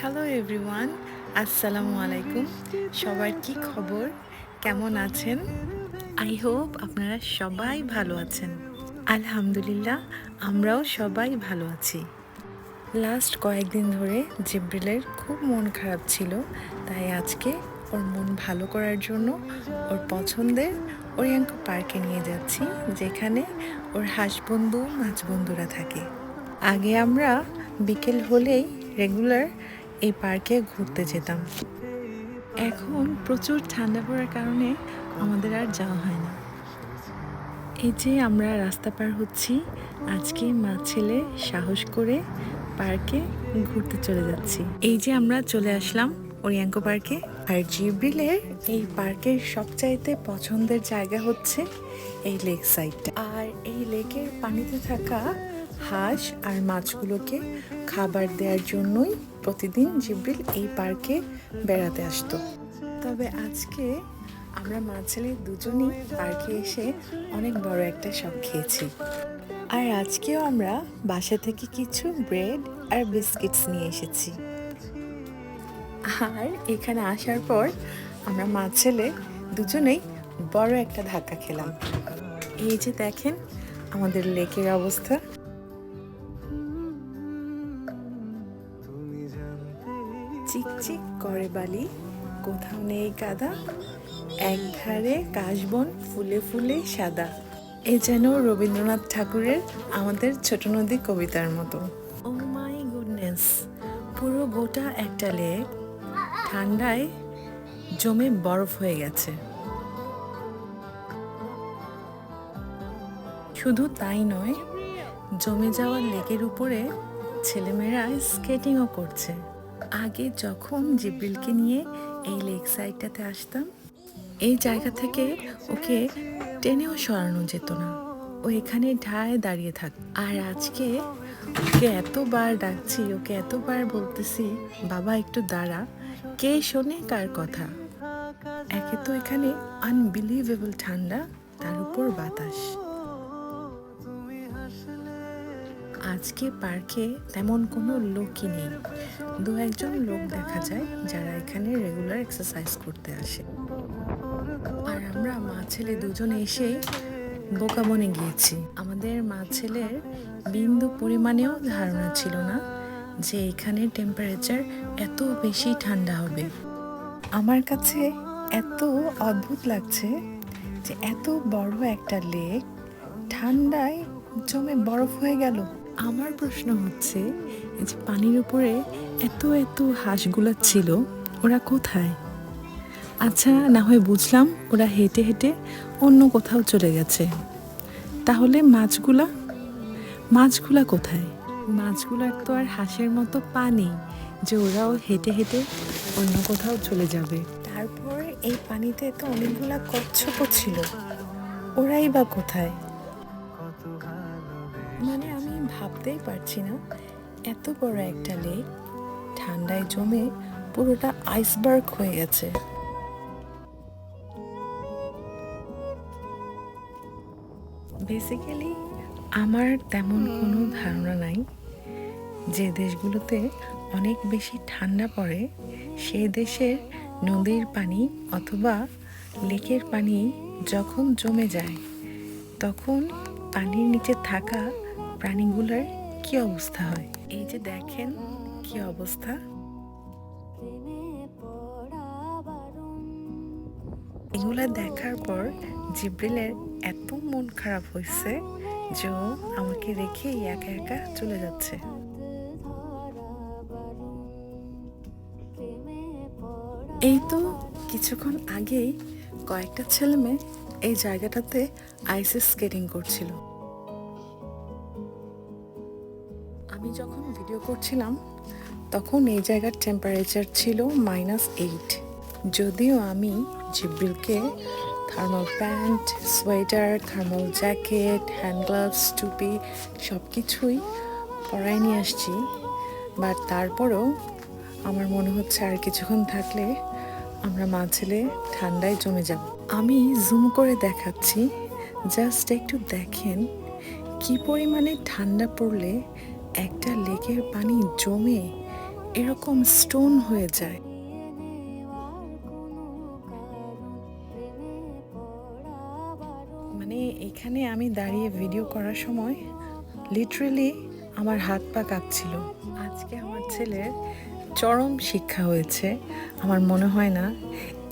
Hello everyone, আসসালামু আলাইকুম। সবার কি খবর, কেমন আছেন? আই হোপ আপনারা সবাই ভালো আছেন। আলহামদুলিল্লাহ, আমরাও সবাই ভালো আছি। লাস্ট কয়েকদিন ধরে জিব্রিলের খুব মন খারাপ ছিল, তাই আজকে ওর মন ভালো করার জন্য ওর পছন্দের ওরিয়াঙ্কো পার্কে নিয়ে যাচ্ছি, যেখানে ওর হাঁস বন্ধু মাছ বন্ধুরা থাকে। আগে আমরা বিকেল হলেই রেগুলার এই পার্কে ঘুরতে যেতাম। এখন প্রচুর ঠান্ডা পড়ার কারণে আমাদের আর যাওয়া হয় না। এই যে আমরা রাস্তা পার হচ্ছি, আজকে মা ছেলে সাহস করে পার্কে ঘুরতে চলে যাচ্ছি। এই যে আমরা চলে আসলাম ওরিয়াঙ্কো পার্কে। আর জিব্রিলের এই পার্কের সবচাইতে পছন্দের জায়গা হচ্ছে এই লেক সাইডটা। আর এই লেকের পানিতে থাকা হাঁস আর মাছগুলোকে খাবার দেওয়ার জন্যই প্রতিদিন জিব্রিল এই পার্কে বেড়াতে আসতো। তবে আজকে আমরা মা ছেলে দুজনই পার্কে এসে অনেক বড় একটা শখ খেয়েছি। আর আজকেও আমরা বাসা থেকে কিছু ব্রেড আর বিস্কিটস নিয়ে এসেছি। আর এখানে আসার পর আমরা মা ছেলে দুজনেই বড় একটা ধাক্কা খেলাম। এই যে দেখেন আমাদের লেকের অবস্থা। চিকচিক করে বালি, কোথাও নেই কাদা, একধারে কাশবন ফুলে ফুলে সাদা। এ যেন রবীন্দ্রনাথ ঠাকুরের আমাদের ছোট নদী কবিতার মতো। ও মাই গুডনেস, পুরো গোটা একটা লেক ঠান্ডায় জমে বরফ হয়ে গেছে। শুধু তাই নয়, জমে যাওয়া লেকের উপরে ছেলেমেয়েরা স্কেটিংও করছে। আগে যখন জিব্রিলকে নিয়ে এই লেক সাইডটাতে আসতাম, এই জায়গা থেকে ওকে টেনেও সরানো যেত না, ও এখানে ঠায় দাঁড়িয়ে থাক। আর আজকে ওকে এতবার ডাকছি, ওকে এতবার বলতেছি বাবা একটু দাঁড়া, কে শোনে কার কথা। একে তো এখানে আনবিলিভেবল ঠান্ডা, তার উপর বাতাস। আজকে পার্কে তেমন কোনো লোকই নেই, দু একজন লোক দেখা যায় যারা এখানে রেগুলার এক্সারসাইজ করতে আসে। আর আমরা মা ছেলে দুজনে এসে বোকা বনে গিয়েছি। আমাদের মা ছেলের বিন্দু পরিমাণেও ধারণা ছিল না যে এখানে টেম্পারেচার এত বেশি ঠান্ডা হবে। আমার কাছে এত অদ্ভুত লাগছে যে এত বড় একটা লেক ঠান্ডায় জমে বরফ হয়ে গেল। আমার প্রশ্ন হচ্ছে, এই যে পানির উপরে এত এত হাঁসগুলা ছিল, ওরা কোথায়? আচ্ছা, না হয় বুঝলাম ওরা হেঁটে হেঁটে অন্য কোথাও চলে গেছে, তাহলে মাছগুলা কোথায়? মাছগুলার তো আর হাঁসের মতো পা নেই যে ওরাও হেঁটে হেঁটে অন্য কোথাও চলে যাবে। তারপর এই পানিতে তো অনেকগুলা কচ্ছপও ছিল, ওরাই বা কোথায়? মানে আমি ভাবতেই পারছি না, এত বড় একটা লেক ঠান্ডায় জমে পুরোটা আইসবার্গ হয়ে গেছে। বেসিক্যালি আমার তেমন কোনো ধারণা নাই যে দেশগুলোতে অনেক বেশি ঠান্ডা পড়ে সে দেশের নদীর পানি অথবা লেকের পানি যখন জমে যায় তখন পানির নিচে থাকা প্রাণীগুলোর কি অবস্থা হয়। এই যে দেখেন কি অবস্থা। এগুলা দেখার পর জিব্রিলের এত মন খারাপ হয়েছে যে ও আমাকে রেখে একা একা চলে যাচ্ছে। এই তো কিছুক্ষণ আগেই কয়েকটা ছেলেমেয়ে এই জায়গাটাতে আইস স্কেটিং করছিল। আমি যখন ভিডিও করছিলাম তখন এই জায়গার টেম্পারেচার ছিল -8। যদিও আমি জিব্রিলকে thermal pant, sweater, thermal jacket, hand gloves, টুপি সব কিছুই পরায় নিয়ে আসছি, বাট তারপরেও আমার মনে হচ্ছে আর কিছুক্ষণ থাকলে আমরা মা ছেলে ঠান্ডায় জমে যাব। আমি জুম করে দেখাচ্ছি, জাস্ট একটু দেখেন কি পরিমাণে ঠান্ডা পড়লে একটা লেকের পানি জমে এরকম স্টোন হয়ে যায়। মানে এখানে আমি দাঁড়িয়ে ভিডিও করার সময় লিটারেলি আমার হাত পা কাঁপছিল। আজকে আমার ছেলের চরম শিক্ষা হয়েছে। আমার মনে হয় না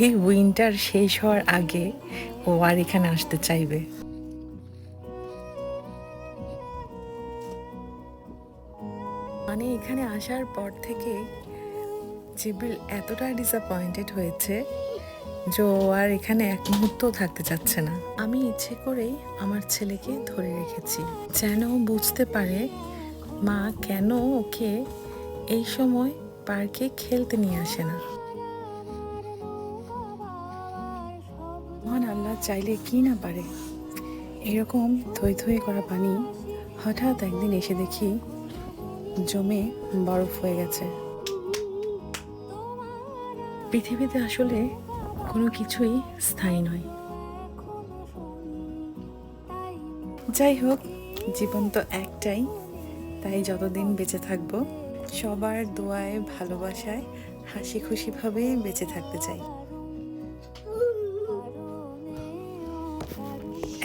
এই উইন্টার শেষ হওয়ার আগে ও আর এখানে আসতে চাইবে। মানে এখানে আসার পর থেকে জিব্রিল এতটা ডিসঅ্যাপয়েন্টেড হয়েছে যে ও আর এখানে এক মুহূর্ত থাকতে চাচ্ছে না। আমি ইচ্ছে করেই আমার ছেলেকে ধরে রেখেছি যেন বুঝতে পারে মা কেন ওকে এই সময় পার্কে খেলতে নিয়ে আসে না। মহান আল্লাহ চাইলে কি না পারে। এরকম থই থই করা পানি হঠাৎ একদিন এসে দেখি জমে বরফ হয়ে গেছে। পৃথিবীতে আসলে কোনো কিছুই স্থায়ী নয়। যাই হোক, জীবন তো একটাই, তাই যতদিন বেঁচে থাকবো সবার দোয়ায় ভালোবাসায় হাসি খুশিভাবে বেঁচে থাকতে চাই।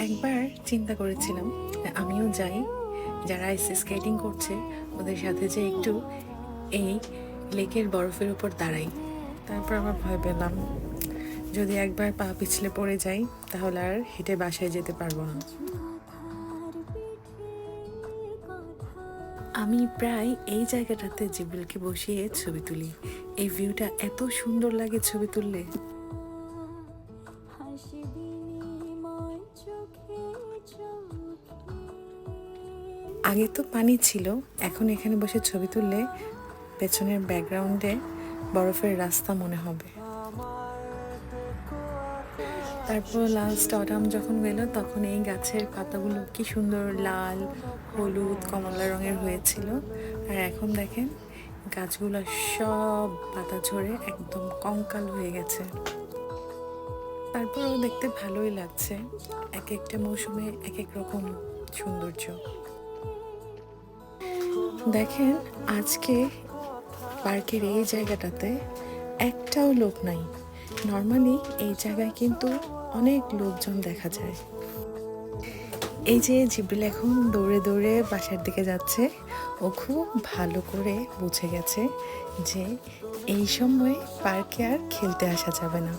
একবার চিন্তা করেছিলাম আমিও যাই, যারা আইস স্কেটিং করছে ওদের সাথে যে একটু এই লেকের বরফের উপর দাঁড়াই। তারপর আবার ভয় পেলাম যদি একবার পা পিছলে পড়ে যাই তাহলে আর হেঁটে বাসায় যেতে পারবো না। আমি প্রায় এই জায়গাটাতে জিব্রিলকে বসিয়ে ছবি তুলি। এই ভিউটা এত সুন্দর লাগে ছবি তুললে। আগে তো পানি ছিল, এখন এখানে বসে ছবি তুললে পেছনের ব্যাকগ্রাউন্ডে বরফের রাস্তা মনে হবে। তারপর লাস্ট অটাম যখন গেল তখন এই গাছের পাতাগুলো কি সুন্দর লাল, হলুদ, কমলা রঙের হয়েছিল। আর এখন দেখেন গাছগুলো সব পাতা ঝরে একদম কঙ্কাল হয়ে গেছে। তারপরও দেখতে ভালোই লাগছে, এক একটা মৌসুমে এক এক রকম সৌন্দর্য। দেখেন আজকে পার্কের এই জায়গাটাতে একটাও লোক নাই। নর্মালি এই জায়গায় কিন্তু অনেক লোকজন দেখা যায়। এই যে জিব্রিল এখন দৌড়ে দৌড়ে বাসার দিকে যাচ্ছে, ও খুব ভালো করে বুঝে গেছে যে এই সময় পার্কে আর খেলতে আসা যাবে না।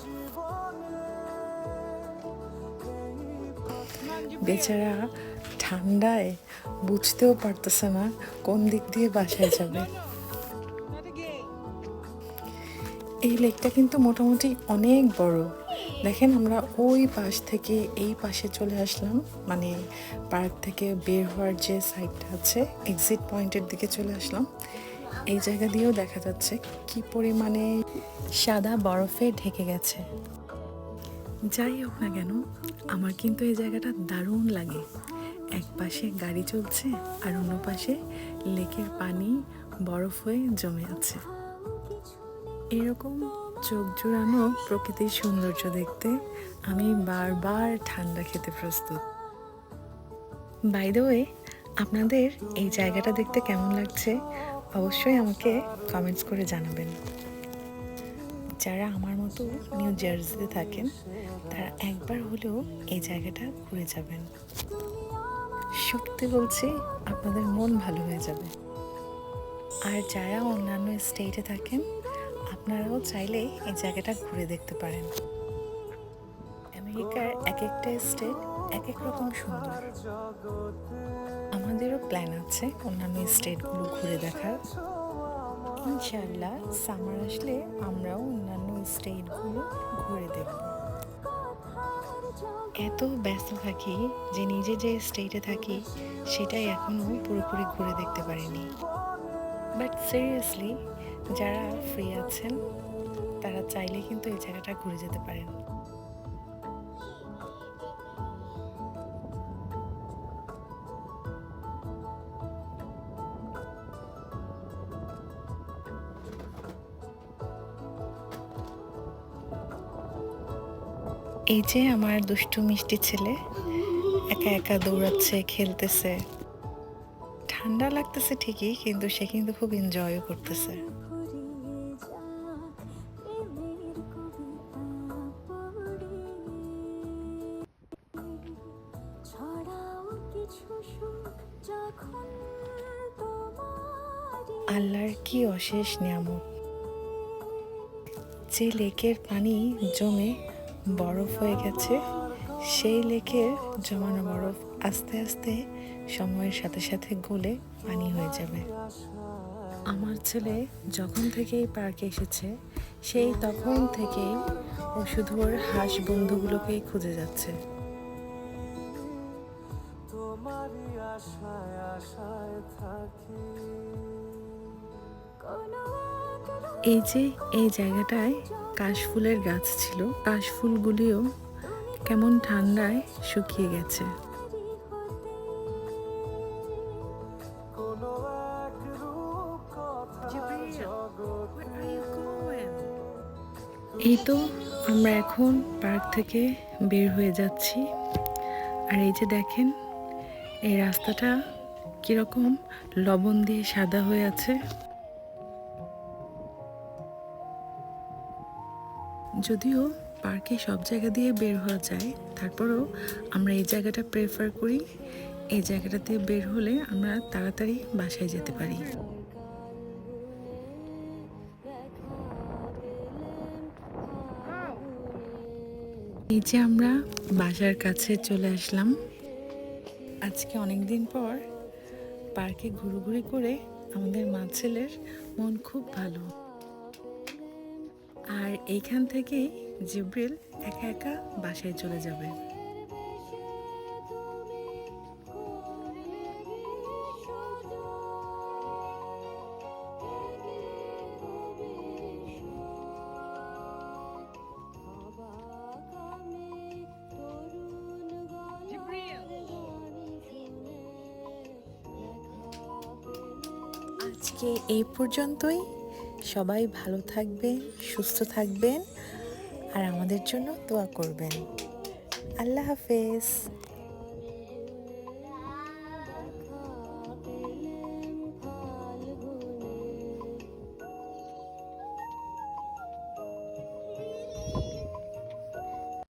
বেচারা ঠান্ডায় বুঝতেও পারতেছে না কোন দিক দিয়ে বাসায় যাবে। এই লেকটা কিন্তু মোটামুটি অনেক বড়। দেখেন আমরা ওই পাশ থেকে এই পাশে চলে আসলাম, মানে পার্ক থেকে বের হওয়ার যে সাইডটা আছে এক্সিট পয়েন্টের দিকে চলে আসলাম। এই জায়গা দিয়েও দেখা যাচ্ছে কি পরিমাণে সাদা বরফে ঢেকে গেছে। যাই হোক না কেন আমার কিন্তু এই জায়গাটা দারুণ লাগে। এক পাশে গাড়ি চলছে আর অন্য পাশে লেকের পানি বরফ হয়ে জমে আছে। এরকম চোখ জুড়ানো প্রকৃতির সৌন্দর্য দেখতে আমি বারবার ঠান্ডা খেতে প্রস্তুত। বাই দ্য ওয়ে, আপনাদের এই জায়গাটা দেখতে কেমন লাগছে অবশ্যই আমাকে কমেন্টস করে জানাবেন। যারা আমার মতো নিউ জার্সিতে থাকেন তারা একবার হলেও এই জায়গাটা ঘুরে যাবেন। সত্যি বলছি আপনাদের মন ভালো হয়ে যাবে। আর যারা অন্যান্য স্টেটে থাকেন আপনারাও চাইলে এই জায়গাটা ঘুরে দেখতে পারেন। আমেরিকার এক একটা স্টেট এক এক রকম সুন্দর। আমাদেরও প্ল্যান আছে অন্যান্য স্টেটগুলো ঘুরে দেখার। ইনশাআল্লাহ সামার আসলে আমরাও অন্যান্য স্টেটগুলো ঘুরে দেখব। এত ব্যস্ত থাকি যে নিজে যে স্টেটে থাকি সেটাই এখনও পুরোপুরি ঘুরে দেখতে পারিনি। বাট সিরিয়াসলি যারা ফ্রি আছেন তারা চাইলে কিন্তু এই জায়গাটা ঘুরে যেতে পারেন। এই যে আমার দুষ্টু মিষ্টি ছেলে একা একা দৌড়াচ্ছে, খেলতেছে। ঠান্ডা লাগতেছে ঠিকই, কিন্তু সে কিন্তু খুব এনজয়ও করতেছে। আল্লাহর কি অশেষ নিয়ামত। যে লেকের পানি জমে বরফ হয়ে গেছে, সেই লেকের জমানো বরফ আস্তে আস্তে সময়ের সাথে সাথে গলে পানি হয়ে যাবে। আমার ছেলে যখন থেকে এই পার্কে এসেছে, সেই তখন থেকেই ও শুধু ওর হাঁস বন্ধুগুলোকেই খুঁজে যাচ্ছে। এই যে এই জায়গাটায় কাশফুলের গাছ ছিল, কাশফুলগুলিও কেমন ঠান্ডায় শুকিয়ে গেছে। এই তো আমরা এখন পার্ক থেকে বের হয়ে যাচ্ছি। আর এই যে দেখেন, এই রাস্তাটা কিরকম লবণ দিয়ে সাদা হয়ে আছে। যদিও পার্কে সব জায়গা দিয়ে বের হওয়া যায়, তারপরেও আমরা এই জায়গাটা প্রেফার করি। এই জায়গাটা দিয়ে বের হলে আমরা তাড়াতাড়ি বাসায় যেতে পারি। এই যে আমরা বাসার কাছে চলে আসলাম। আজকে অনেক দিন পর পার্কে ঘুরঘুরি করে আমাদের মা ছেলের মন খুব ভালো। আর এইখান থেকেই জিব্রিল একা একা বাসায় চলে যাবে। আজকে এই পর্যন্তই। সবাই ভালো থাকবেন, সুস্থ থাকবেন, আর আমাদের জন্য দোয়া করবেন। আল্লাহ হাফেজ।